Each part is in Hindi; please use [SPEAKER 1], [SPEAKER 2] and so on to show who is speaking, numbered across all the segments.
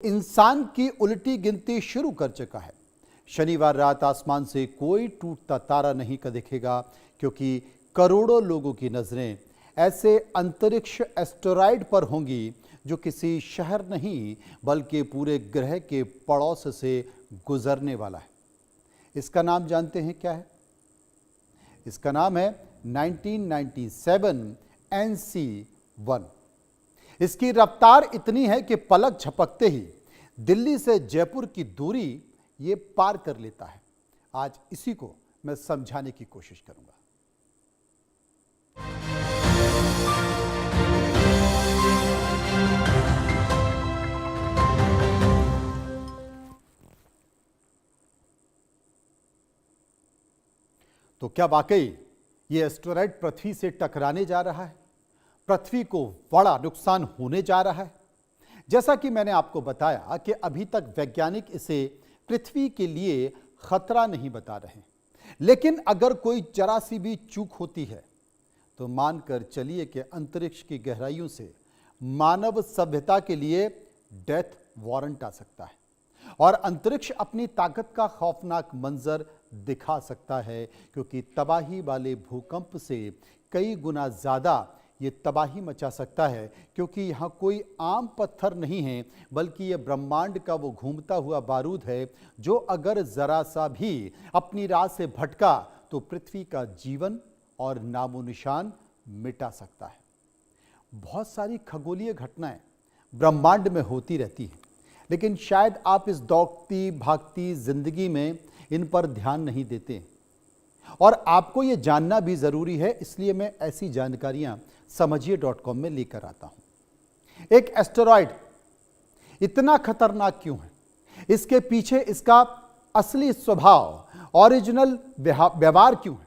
[SPEAKER 1] इंसान की उल्टी गिनती शुरू कर चुका है। शनिवार रात आसमान से कोई टूटता तारा नहीं दिखेगा, क्योंकि करोड़ों लोगों की नजरें ऐसे अंतरिक्ष एस्टेरॉयड पर होंगी जो किसी शहर नहीं बल्कि पूरे ग्रह के पड़ोस से गुजरने वाला है। इसका नाम जानते हैं क्या है? इसका नाम है 1997 NC-1। इसकी रफ्तार इतनी है कि पलक झपकते ही दिल्ली से जयपुर की दूरी ये पार कर लेता है। आज इसी को मैं समझाने की कोशिश करूंगा। तो क्या वाकई ये एस्टेरॉयड पृथ्वी से टकराने जा रहा है? पृथ्वी को बड़ा नुकसान होने जा रहा है? जैसा कि मैंने आपको बताया कि अभी तक वैज्ञानिक इसे पृथ्वी के लिए खतरा नहीं बता रहे, लेकिन अगर कोई जरा सी भी चूक होती है तो मानकर चलिए कि अंतरिक्ष की गहराइयों से मानव सभ्यता के लिए डेथ वारंट आ सकता है और अंतरिक्ष अपनी ताकत का खौफनाक मंजर दिखा सकता है, क्योंकि तबाही वाले भूकंप से कई गुना ज़्यादा ये तबाही मचा सकता है, क्योंकि यहाँ कोई आम पत्थर नहीं है बल्कि ये ब्रह्मांड का वो घूमता हुआ बारूद है जो अगर ज़रा सा भी अपनी राह से भटका तो पृथ्वी का जीवन और नामो निशान मिटा सकता है। बहुत सारी खगोलीय घटनाएं ब्रह्मांड में होती रहती हैं, लेकिन शायद आप इस दौड़ती भागती जिंदगी में इन पर ध्यान नहीं देते और आपको ये जानना भी ज़रूरी है, इसलिए मैं ऐसी जानकारियां समझिए.com में लेकर आता हूं। एक एस्टेरॉयड इतना खतरनाक क्यों है? इसके पीछे इसका असली स्वभाव, ओरिजिनल व्यवहार क्यों है?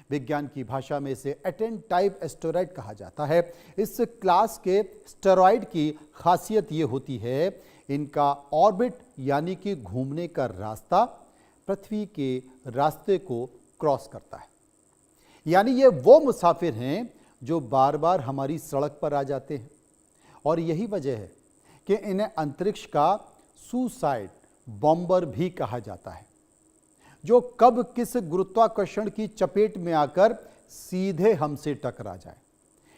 [SPEAKER 1] विज्ञान की भाषा में इसे एटेन टाइप एस्टेरॉयड कहा जाता है। इस क्लास के एस्टेरॉयड की खासियत ये होती है, इनका ऑर्बिट यानी कि घूमने का रास्ता पृथ्वी के रास्ते को क्रॉस करता है। यानी ये वो मुसाफिर हैं जो बार बार हमारी सड़क पर आ जाते हैं और यही वजह है कि इन्हें अंतरिक्ष का सुसाइड बॉम्बर भी कहा जाता है, जो कब किस गुरुत्वाकर्षण की चपेट में आकर सीधे हमसे टकरा जाए।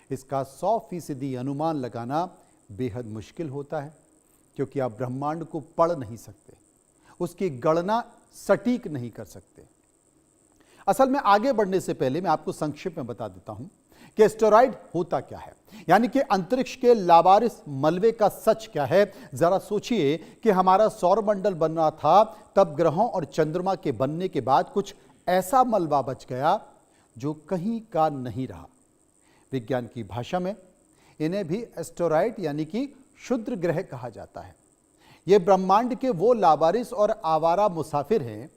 [SPEAKER 1] इसका 100% अनुमान लगाना बेहद मुश्किल होता है, क्योंकि आप ब्रह्मांड को पढ़ नहीं सकते, उसकी गणना सटीक नहीं कर सकते। असल में आगे बढ़ने से पहले मैं आपको संक्षेप में बता देता हूं कि एस्टेरॉयड होता क्या है, यानी कि अंतरिक्ष के लावारिस मलबे का सच क्या है। जरा सोचिए कि हमारा सौरमंडल बन रहा था, तब ग्रहों और चंद्रमा के बनने के बाद कुछ ऐसा मलबा बच गया जो कहीं का नहीं रहा। विज्ञान की भाषा में इन्हें भी एस्टेरॉयड यानी कि क्षुद्र ग्रह कहा जाता है। ये ब्रह्मांड के वो लावारिस और आवारा मुसाफिर हैं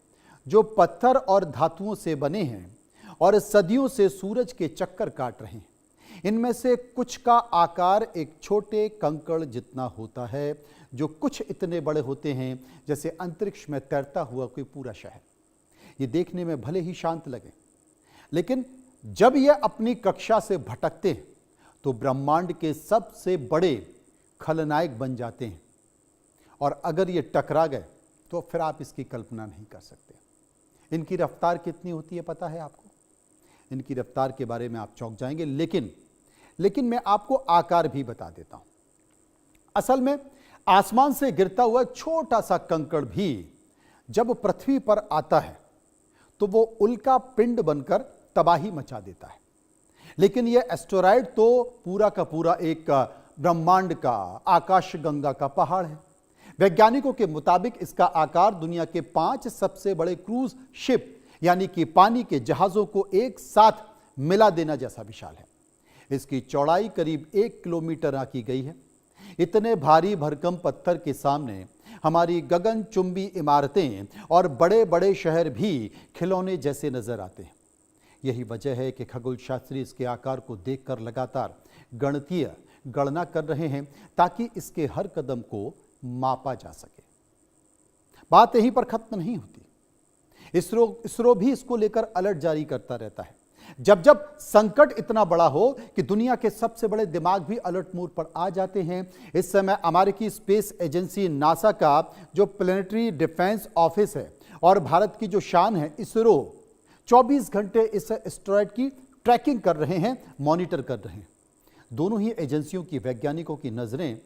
[SPEAKER 1] जो पत्थर और धातुओं से बने हैं और सदियों से सूरज के चक्कर काट रहे हैं। इनमें से कुछ का आकार एक छोटे कंकड़ जितना होता है, जो कुछ इतने बड़े होते हैं जैसे अंतरिक्ष में तैरता हुआ कोई पूरा शहर। ये देखने में भले ही शांत लगे, लेकिन जब ये अपनी कक्षा से भटकते हैं तो ब्रह्मांड के सबसे बड़े खलनायक बन जाते हैं और अगर ये टकरा गए तो फिर आप इसकी कल्पना नहीं कर सकते। इनकी रफ्तार कितनी होती है पता है आपको? इनकी रफ्तार के बारे में आप चौंक जाएंगे, लेकिन मैं आपको आकार भी बता देता हूं। असल में आसमान से गिरता हुआ छोटा सा कंकड़ भी जब पृथ्वी पर आता है तो वो उल्का पिंड बनकर तबाही मचा देता है, लेकिन यह एस्टेरॉयड तो पूरा का पूरा एक ब्रह्मांड का आकाशगंगा का पहाड़ है। वैज्ञानिकों के मुताबिक इसका आकार दुनिया के 5 सबसे बड़े क्रूज शिप यानी कि पानी के जहाजों को एक साथ मिला देना जैसा विशाल है। इसकी चौड़ाई करीब 1 किलोमीटर आंकी गई है। इतने भारी भरकम पत्थर के सामने हमारी गगनचुंबी इमारतें और बड़े बड़े शहर भी खिलौने जैसे नजर आते हैं। यही वजह है कि खगोल शास्त्री इसके आकार को देखकर लगातार गणितीय गणना कर रहे हैं ताकि इसके हर कदम को मापा जा सके। बात यहीं पर खत्म नहीं होती। इसरो भी इसको लेकर अलर्ट जारी करता रहता है। जब जब संकट इतना बड़ा हो कि दुनिया के सबसे बड़े दिमाग भी अलर्ट मोड पर आ जाते हैं। इस समय अमेरिकी स्पेस एजेंसी नासा का जो प्लेनेटरी डिफेंस ऑफिस है और भारत की जो शान है इसरो 24 घंटे इस एस्टेरॉयड की ट्रैकिंग कर रहे हैं, मॉनिटर कर रहे हैं। दोनों ही एजेंसियों की वैज्ञानिकों की नजरें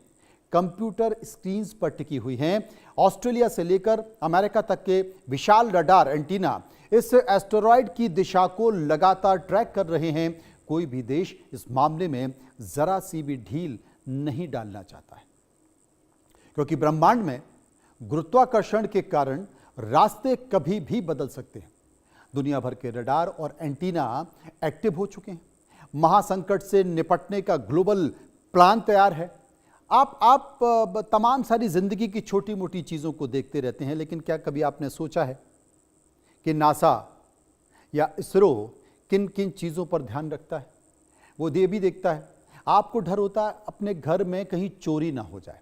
[SPEAKER 1] कंप्यूटर स्क्रीन्स पर टिकी हुई हैं। ऑस्ट्रेलिया से लेकर अमेरिका तक के विशाल रडार एंटीना इस एस्टेरॉयड की दिशा को लगातार ट्रैक कर रहे हैं। कोई भी देश इस मामले में जरा सी भी ढील नहीं डालना चाहता है, क्योंकि ब्रह्मांड में गुरुत्वाकर्षण के कारण रास्ते कभी भी बदल सकते हैं। दुनिया भर के रडार और एंटीना एक्टिव हो चुके हैं। महासंकट से निपटने का ग्लोबल प्लान तैयार है। आप तमाम सारी जिंदगी की छोटी मोटी चीजों को देखते रहते हैं, लेकिन क्या कभी आपने सोचा है कि नासा या इसरो किन किन चीजों पर ध्यान रखता है? वो ये भी देखता है। आपको डर होता है अपने घर में कहीं चोरी ना हो जाए,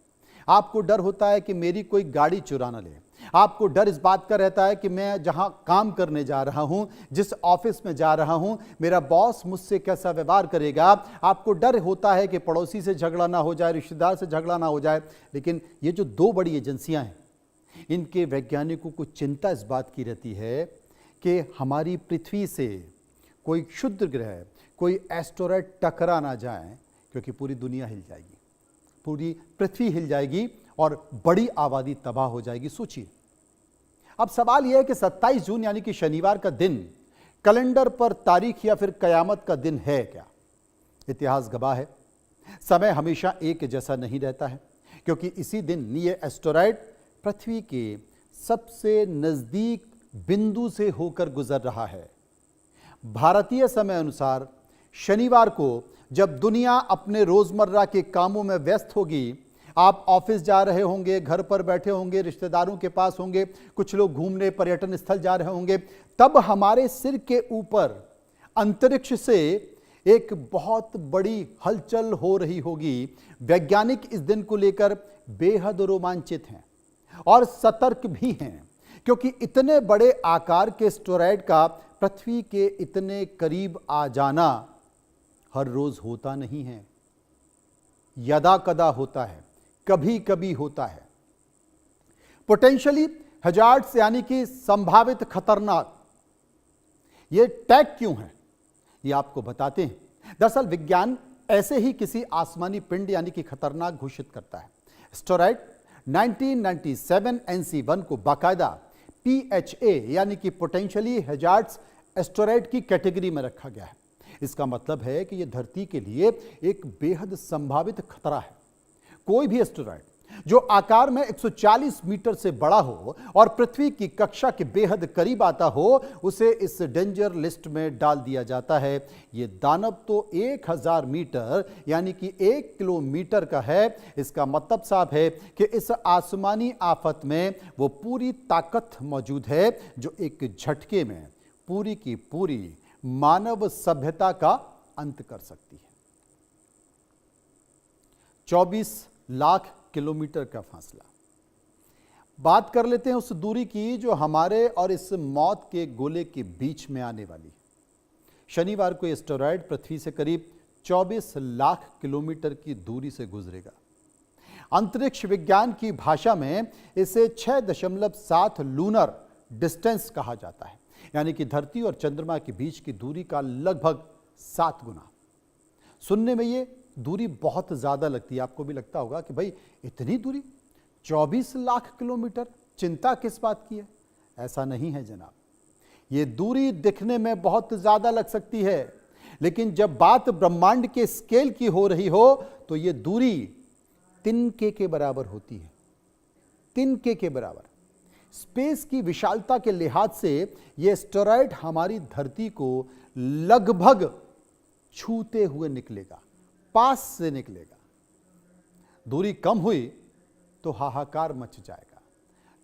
[SPEAKER 1] आपको डर होता है कि मेरी कोई गाड़ी चुरा ना ले, आपको डर इस बात का रहता है कि मैं जहां काम करने जा रहा हूं, जिस ऑफिस में जा रहा हूं, मेरा बॉस मुझसे कैसा व्यवहार करेगा। आपको डर होता है कि पड़ोसी से झगड़ा ना हो जाए, रिश्तेदार से झगड़ा ना हो जाए। लेकिन ये जो दो बड़ी एजेंसियां हैं, इनके वैज्ञानिकों को चिंता इस बात की रहती है कि हमारी पृथ्वी से कोई क्षुद्र ग्रह, कोई एस्टेरॉयड टकरा ना जाए, क्योंकि पूरी दुनिया हिल जाएगी, पूरी पृथ्वी हिल जाएगी और बड़ी आबादी तबाह हो जाएगी। सोचिए, अब सवाल यह है कि 27 जून यानी कि शनिवार का दिन कैलेंडर पर तारीख या फिर कयामत का दिन है क्या? इतिहास गवाह है, समय हमेशा एक जैसा नहीं रहता है, क्योंकि इसी दिन ये एस्टेरॉयड पृथ्वी के सबसे नजदीक बिंदु से होकर गुजर रहा है। भारतीय समय अनुसार शनिवार को जब दुनिया अपने रोजमर्रा के कामों में व्यस्त होगी, आप ऑफिस जा रहे होंगे, घर पर बैठे होंगे, रिश्तेदारों के पास होंगे, कुछ लोग घूमने पर्यटन स्थल जा रहे होंगे, तब हमारे सिर के ऊपर अंतरिक्ष से एक बहुत बड़ी हलचल हो रही होगी। वैज्ञानिक इस दिन को लेकर बेहद रोमांचित हैं और सतर्क भी हैं, क्योंकि इतने बड़े आकार के एस्टेरॉयड का पृथ्वी के इतने करीब आ जाना हर रोज होता नहीं है, यदा कदा होता है, कभी कभी होता है। पोटेंशियली हजार्ड्स यानी कि संभावित खतरनाक, ये टैग क्यों है ये आपको बताते हैं। दरअसल विज्ञान ऐसे ही किसी आसमानी पिंड यानी कि खतरनाक घोषित करता है। एस्टेरॉयड 1997 NC1 को बाकायदा PHA यानी कि पोटेंशियली हजार्ड्स एस्टेरॉयड की कैटेगरी में रखा गया है। इसका मतलब है कि यह धरती के लिए एक बेहद संभावित खतरा है। कोई भी एस्टेरॉयड जो आकार में 140 मीटर से बड़ा हो और पृथ्वी की कक्षा के बेहद करीब आता हो, उसे इस डेंजर लिस्ट में डाल दिया जाता है। यह दानव तो 1000 मीटर यानी कि 1 किलोमीटर का है। इसका मतलब साफ है कि इस आसमानी आफत में वो पूरी ताकत मौजूद है जो एक झटके में पूरी की पूरी मानव सभ्यता का अंत कर सकती है। 24 लाख किलोमीटर का फासला। बात कर लेते हैं उस दूरी की जो हमारे और इस मौत के गोले के बीच में आने वाली है। शनिवार को एस्टेरॉयड पृथ्वी से करीब 24 लाख किलोमीटर की दूरी से गुजरेगा। अंतरिक्ष विज्ञान की भाषा में इसे 6.7 लूनर डिस्टेंस कहा जाता है, यानी कि धरती और चंद्रमा के बीच की दूरी का लगभग 7 गुना। सुनने में ये दूरी बहुत ज्यादा लगती है, आपको भी लगता होगा कि भाई इतनी दूरी 24 लाख किलोमीटर, चिंता किस बात की है? ऐसा नहीं है जनाब। ये दूरी दिखने में बहुत ज्यादा लग सकती है, लेकिन जब बात ब्रह्मांड के स्केल की हो रही हो तो ये दूरी तिनके के बराबर होती है। तिनके के बराबर। स्पेस की विशालता के लिहाज से यह एस्टेरॉयड हमारी धरती को लगभग छूते हुए निकलेगा, पास से निकलेगा। दूरी कम हुई तो हाहाकार मच जाएगा।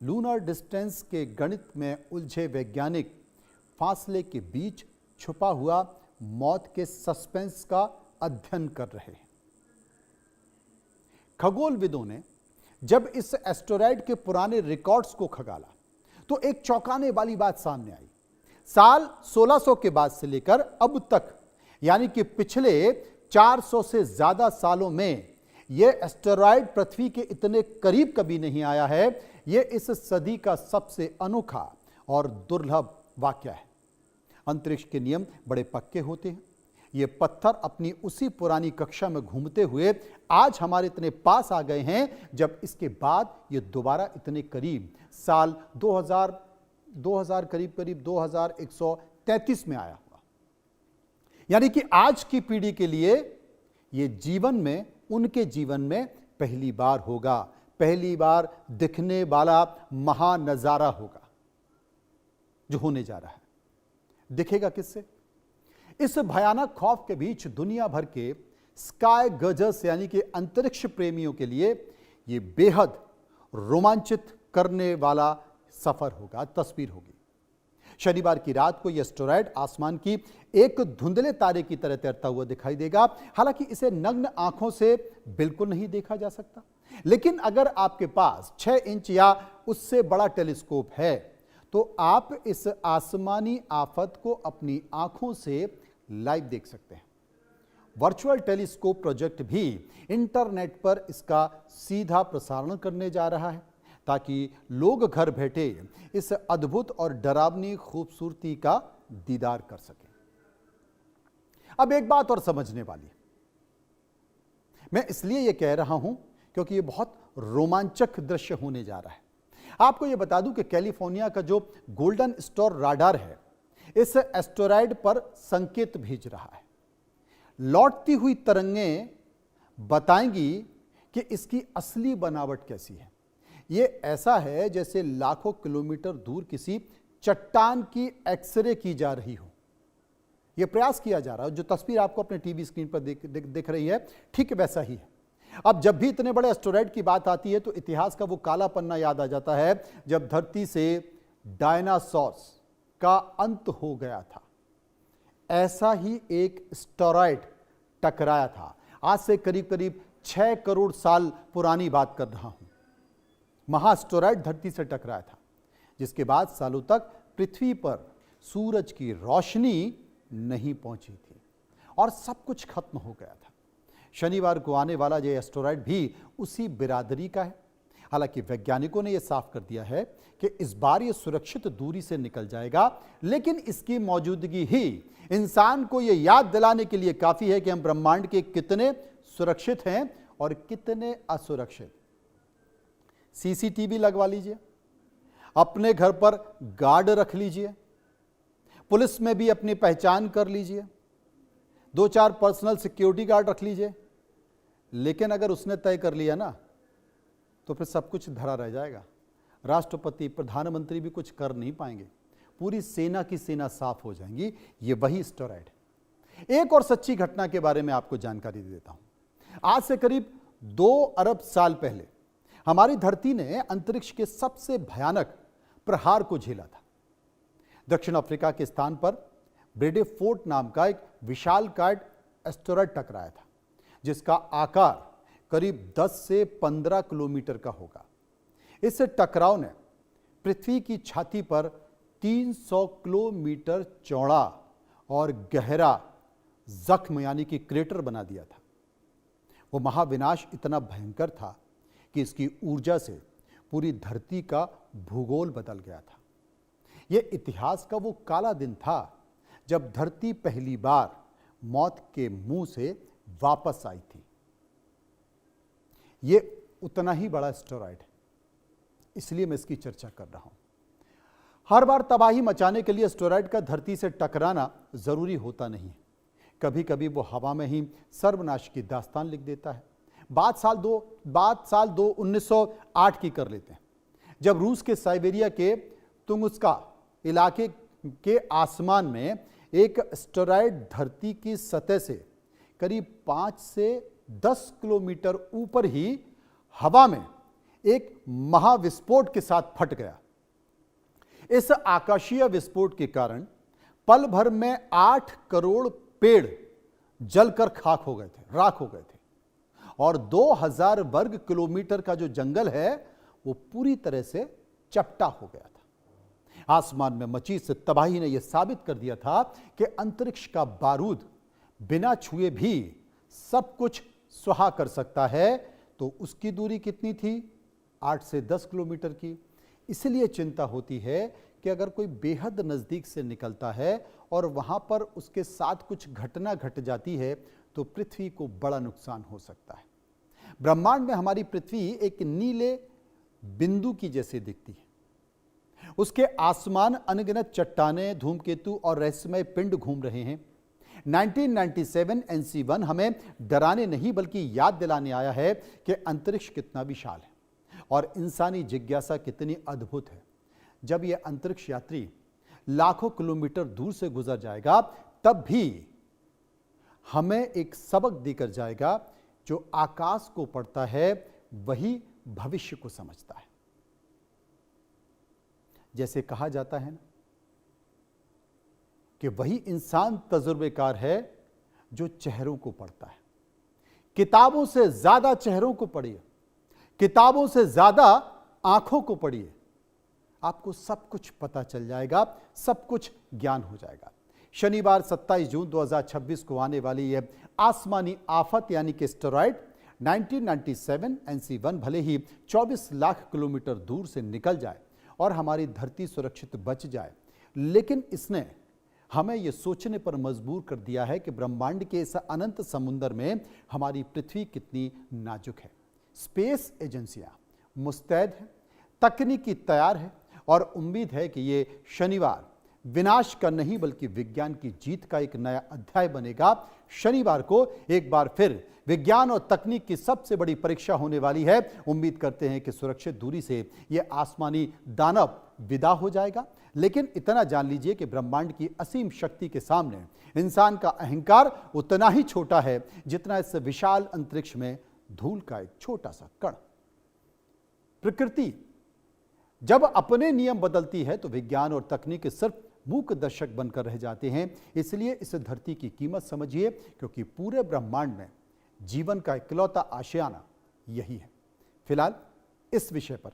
[SPEAKER 1] लूनर डिस्टेंस के गणित में उलझे वैज्ञानिक फासले के बीच छुपा हुआ मौत के सस्पेंस का अध्ययन कर रहे हैं। खगोलविदों ने जब इस एस्टेरॉयड के पुराने रिकॉर्ड्स को खंगाला तो एक चौंकाने वाली बात सामने आई। साल 1600 के बाद से लेकर अब तक, यानी कि पिछले 400 से ज्यादा सालों में यह एस्टेरॉयड पृथ्वी के इतने करीब कभी नहीं आया है। यह इस सदी का सबसे अनोखा और दुर्लभ वाकया है। अंतरिक्ष के नियम बड़े पक्के होते हैं। ये पत्थर अपनी उसी पुरानी कक्षा में घूमते हुए आज हमारे इतने पास आ गए हैं, जब इसके बाद ये दोबारा इतने करीब साल 2000 करीब 2133 में आया हुआ। यानी कि आज की पीढ़ी के लिए ये जीवन में, उनके जीवन में पहली बार होगा, पहली बार दिखने वाला महानजारा होगा जो होने जा रहा है। दिखेगा किससे? इस भयानक खौफ के बीच दुनिया भर के स्काई गजर्स यानी कि अंतरिक्ष प्रेमियों के लिए यह बेहद रोमांचित करने वाला सफर होगा, तस्वीर होगी। शनिवार की रात को यह एस्टेरॉयड आसमान की एक धुंधले तारे की तरह तैरता हुआ दिखाई देगा। हालांकि इसे नग्न आंखों से बिल्कुल नहीं देखा जा सकता, लेकिन अगर आपके पास 6 इंच या उससे बड़ा टेलीस्कोप है तो आप इस आसमानी आफत को अपनी आंखों से लाइव देख सकते हैं। वर्चुअल टेलीस्कोप प्रोजेक्ट भी इंटरनेट पर इसका सीधा प्रसारण करने जा रहा है, ताकि लोग घर बैठे इस अद्भुत और डरावनी खूबसूरती का दीदार कर सकें। अब एक बात और समझने वाली है, मैं इसलिए यह कह रहा हूं क्योंकि यह बहुत रोमांचक दृश्य होने जा रहा है। आपको यह बता दूं कि कैलिफोर्निया का जो गोल्डन स्टार राडार है, इस एस्टेरॉयड पर संकेत भेज रहा है। लौटती हुई तरंगें बताएंगी कि इसकी असली बनावट कैसी है। यह ऐसा है जैसे लाखों किलोमीटर दूर किसी चट्टान की एक्सरे की जा रही हो। यह प्रयास किया जा रहा है। जो तस्वीर आपको अपने टीवी स्क्रीन पर दिख रही है, ठीक वैसा ही है। अब जब भी इतने बड़े एस्टेरॉयड की बात आती है तो इतिहास का वो काला पन्ना याद आ जाता है, जब धरती से डायनासोर्स का अंत हो गया था। ऐसा ही एक एस्टेरॉयड टकराया था। आज से करीब करीब 6 करोड़ साल पुरानी बात कर रहा हूं। महाएस्टेरॉयड धरती से टकराया था, जिसके बाद सालों तक पृथ्वी पर सूरज की रोशनी नहीं पहुंची थी और सब कुछ खत्म हो गया था। शनिवार को आने वाला यह एस्टेरॉयड भी उसी बिरादरी का है। हालांकि वैज्ञानिकों ने यह साफ कर दिया है कि इस बार यह सुरक्षित दूरी से निकल जाएगा, लेकिन इसकी मौजूदगी ही इंसान को यह याद दिलाने के लिए काफी है कि हम ब्रह्मांड के कितने सुरक्षित हैं और कितने असुरक्षित। सीसीटीवी लगवा लीजिए, अपने घर पर गार्ड रख लीजिए, पुलिस में भी अपनी पहचान कर लीजिए, 2-4 पर्सनल सिक्योरिटी गार्ड रख लीजिए, लेकिन अगर उसने तय कर लिया ना तो फिर सब कुछ धरा रह जाएगा। राष्ट्रपति, प्रधानमंत्री भी कुछ कर नहीं पाएंगे। पूरी सेना की सेना साफ हो जाएंगी। ये वही एस्टेरॉयड है। एक और सच्ची घटना के बारे में आपको जानकारी दे देता हूं। आज से करीब 2 अरब साल पहले हमारी धरती ने अंतरिक्ष के सबसे भयानक प्रहार को झेला था। दक्षिण अफ्रीका के स्थान पर ब्रेडेफोर्ट नाम का एक विशालकाय एस्टेरॉयड टकराया था, जिसका आकार करीब 10 से 15 किलोमीटर का होगा। इस टकराव ने पृथ्वी की छाती पर 300 किलोमीटर चौड़ा और गहरा जख्म यानी कि क्रेटर बना दिया था। वो महाविनाश इतना भयंकर था कि इसकी ऊर्जा से पूरी धरती का भूगोल बदल गया था। यह इतिहास का वो काला दिन था जब धरती पहली बार मौत के मुंह से वापस आई थी। यह उतना ही बड़ा एस्टेरॉयड है, इसलिए मैं इसकी चर्चा कर रहा हूं। हर बार तबाही मचाने के लिए एस्टेरॉयड का धरती से टकराना जरूरी होता नहीं है। कभी कभी वो हवा में ही सर्वनाश की दास्तान लिख देता है। बात साल 1908 की कर लेते हैं, जब रूस के साइबेरिया के तुंगुस्का इलाके के आसमान में एक एस्टेरॉयड धरती की सतह से करीब 5 से 10 किलोमीटर ऊपर ही हवा में एक महाविस्फोट के साथ फट गया। इस आकाशीय विस्फोट के कारण पल भर में 8 करोड़ पेड़ जलकर खाक हो गए थे, राख हो गए थे, और 2000 वर्ग किलोमीटर का जो जंगल है वो पूरी तरह से चपटा हो गया था। आसमान में मची इस तबाही ने यह साबित कर दिया था कि अंतरिक्ष का बारूद बिना छुए भी सब कुछ सुहा कर सकता है। तो उसकी दूरी कितनी थी? 8 से 10 किलोमीटर की। इसलिए चिंता होती है कि अगर कोई बेहद नजदीक से निकलता है और वहां पर उसके साथ कुछ घटना घट जाती है तो पृथ्वी को बड़ा नुकसान हो सकता है। ब्रह्मांड में हमारी पृथ्वी एक नीले बिंदु की जैसी दिखती है। उसके आसमान अनगिनत चट्टानें, धूमकेतु और रहस्यमय पिंड घूम रहे हैं। 1997 NC1 हमें डराने नहीं बल्कि याद दिलाने आया है कि अंतरिक्ष कितना विशाल है और इंसानी जिज्ञासा कितनी अद्भुत है। जब यह अंतरिक्ष यात्री लाखों किलोमीटर दूर से गुजर जाएगा तब भी हमें एक सबक देकर जाएगा। जो आकाश को पढ़ता है वही भविष्य को समझता है। जैसे कहा जाता है ना कि वही इंसान तजुर्बेकार है जो चेहरों को पढ़ता है। किताबों से ज्यादा चेहरों को पढ़िए, किताबों से ज्यादा आंखों को पढ़िए, आपको सब कुछ पता चल जाएगा, सब कुछ ज्ञान हो जाएगा। शनिवार 27 जून 2026 को आने वाली यह आसमानी आफत यानी कि एस्टेरॉयड 1997 NC1 भले ही 24 लाख किलोमीटर दूर से निकल जाए और हमारी धरती सुरक्षित बच जाए, लेकिन इसने हमें यह सोचने पर मजबूर कर दिया है कि ब्रह्मांड के इस अनंत समुद्र में हमारी पृथ्वी कितनी नाजुक है। स्पेस एजेंसियां मुस्तैद हैं, तकनीकी तैयार है और उम्मीद है कि ये शनिवार विनाश का नहीं बल्कि विज्ञान की जीत का एक नया अध्याय बनेगा। शनिवार को एक बार फिर विज्ञान और तकनीक की सबसे बड़ी परीक्षा होने वाली है। उम्मीद करते हैं कि सुरक्षित दूरी से यह आसमानी दानव विदा हो जाएगा, लेकिन इतना जान लीजिए कि ब्रह्मांड की असीम शक्ति के सामने इंसान का अहंकार उतना ही छोटा है जितना इस विशाल अंतरिक्ष में धूल का एक छोटा सा कण। प्रकृति जब अपने नियम बदलती है तो विज्ञान और तकनीक सिर्फ मूक दर्शक बनकर रह जाते हैं। इसलिए इस धरती की कीमत समझिए, क्योंकि पूरे ब्रह्मांड में जीवन का इकलौता आशियाना यही है। फिलहाल इस विषय पर